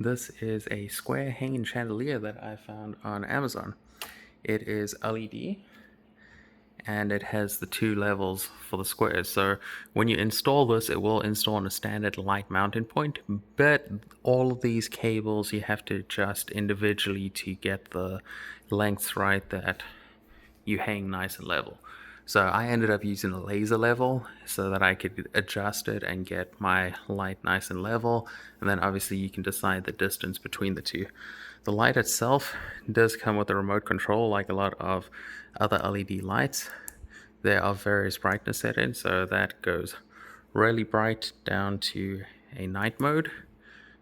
This is a square hanging chandelier that I found on Amazon. It is LED and it has the two levels for the squares. So when you install this, it will install on a standard light mounting point, but all of these cables you have to adjust individually to get the lengths right that you hang nice and level. So I ended up using a laser level so that I could adjust it and get my light nice and level. And then obviously you can decide the distance between the two. The light itself does come with a remote control like a lot of other LED lights. There are various brightness settings, so that goes really bright down to a night mode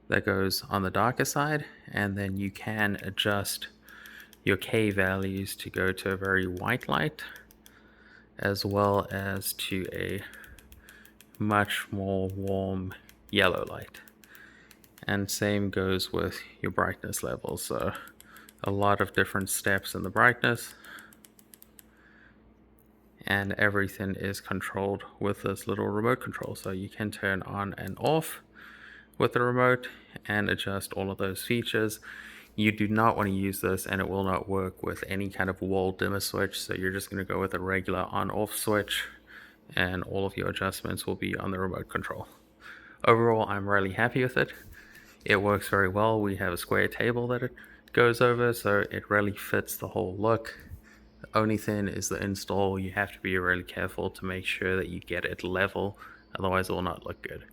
that goes on the darker side, and then you can adjust your K values to go to a very white light as well as to a much more warm yellow light. And same goes with your brightness levels, so a lot of different steps in the brightness, and everything is controlled with this little remote control, so you can turn on and off with the remote and adjust all of those features. You do not want to use this and it will not work with any kind of wall dimmer switch, so you're just going to go with a regular on-off switch and all of your adjustments will be on the remote control. Overall, I'm really happy with it. It works very well. We have a square table that it goes over, so it really fits the whole look. The only thing is the install. You have to be really careful to make sure that you get it level, otherwise it will not look good.